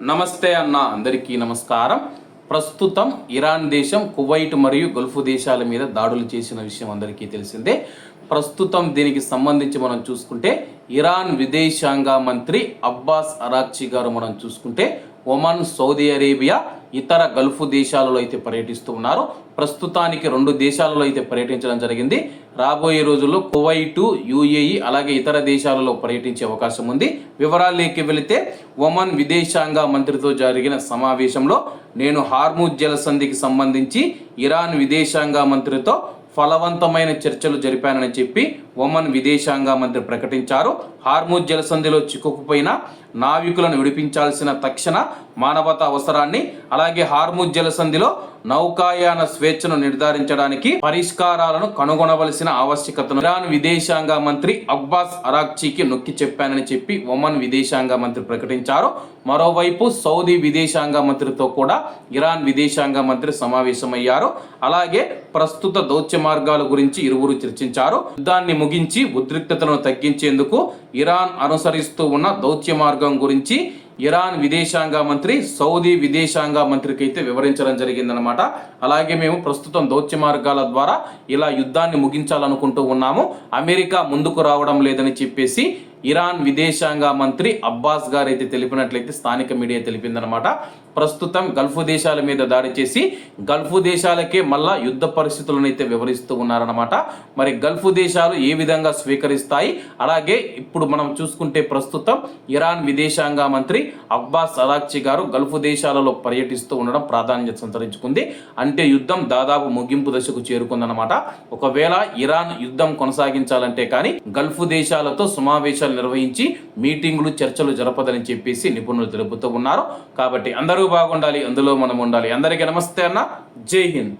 నమస్తే అన్న, అందరికీ నమస్కారం. ప్రస్తుతం ఇరాన్ దేశం కువైట్ మరియు గల్ఫ్ దేశాల మీద దాడులు చేసిన విషయం అందరికీ తెలిసిందే. ప్రస్తుతం దీనికి సంబంధించి మనం చూసుకుంటే ఇరాన్ విదేశాంగ మంత్రి అబ్బాస్ అరాక్చి గారు మనం చూసుకుంటే ఒమన్, సౌదీ అరేబియా, ఇతర గల్ఫ్ దేశాలలో అయితే పర్యటిస్తూ ఉన్నారు. ప్రస్తుతానికి 2 దేశాలలో అయితే పర్యటించడం జరిగింది. రాబోయే రోజుల్లో కువైటు, యుఏఈ అలాగే ఇతర దేశాలలో పర్యటించే అవకాశం ఉంది. వివరాల్లోకి వెళితే ఒమన్ విదేశాంగ మంత్రితో జరిగిన సమావేశంలో నేను హార్ముజ్ జలసంధికి సంబంధించి ఇరాన్ విదేశాంగ మంత్రితో ఫలవంతమైన చర్చలు జరిపానని చెప్పి ఒమన్ విదేశాంగ మంత్రి ప్రకటించారు. హార్ముజ్ జలసంధిలో చిక్కుకుపోయిన నావికులను విడిపించాల్సిన తక్షణ మానవతా అవసరాన్ని, అలాగే హార్ముజ్ జలసంధిలో నౌకాయాన స్వేచ్ఛను నిర్ధారించడానికి పరిష్కారాలను కనుగొనవలసిన ఆవశ్యకతను ఇరాన్ విదేశాంగ మంత్రి అబ్బాస్ అరాక్చీకి నొక్కి చెప్పానని చెప్పి ఒమన్ విదేశాంగ మంత్రి ప్రకటించారు. మరోవైపు సౌదీ విదేశాంగ మంత్రితో కూడా ఇరాన్ విదేశాంగ మంత్రి సమావేశమయ్యారు. అలాగే ప్రస్తుత దౌత్య మార్గాల గురించి ఇరువురు చర్చించారు. యుద్ధాన్ని ముగించి ఉద్రిక్తతలను తగ్గించేందుకు ఇరాన్ అనుసరిస్తూ ఉన్న దౌత్య మార్గం గురించి ఇరాన్ విదేశాంగ మంత్రి సౌదీ విదేశాంగ మంత్రికి అయితే వివరించడం జరిగిందనమాట. అలాగే మేము ప్రస్తుతం దౌత్య మార్గాల ద్వారా ఇలా యుద్ధాన్ని ముగించాలనుకుంటూ ఉన్నాము, అమెరికా ముందుకు రావడం లేదని చెప్పేసి ఇరాన్ విదేశాంగ మంత్రి అబ్బాస్ గారు అయితే తెలిపినట్లయితే స్థానిక మీడియా తెలిపిందనమాట. ప్రస్తుతం గల్ఫ్ దేశాల మీద దాడి చేసి గల్ఫ్ దేశాలకే మళ్ళా యుద్ధ పరిస్థితులను అయితే వివరిస్తూ ఉన్నారనమాట. మరి గల్ఫ్ దేశాలు ఏ విధంగా స్వీకరిస్తాయి, అలాగే ఇప్పుడు మనం చూసుకుంటే ప్రస్తుతం ఇరాన్ విదేశాంగ మంత్రి అబ్బాస్ అరాక్చి గారు గల్ఫ్ దేశాలలో పర్యటిస్తూ ఉండడం ప్రాధాన్యత సంతరించుకుంది. అంటే యుద్ధం దాదాపు ముగింపు దశకు చేరుకుందనమాట. ఒకవేళ ఇరాన్ యుద్ధం కొనసాగించాలంటే కానీ గల్ఫ్ దేశాలతో సమావేశాలు నిర్వహించి మీటింగులు, చర్చలు జరపదని చెప్పేసి నిపుణులు తెలుపుతూ ఉన్నారు. కాబట్టి అందరూ బాగుండాలి, అందులో మనం ఉండాలి. అందరికీ నమస్తే అన్న, జై హింద్.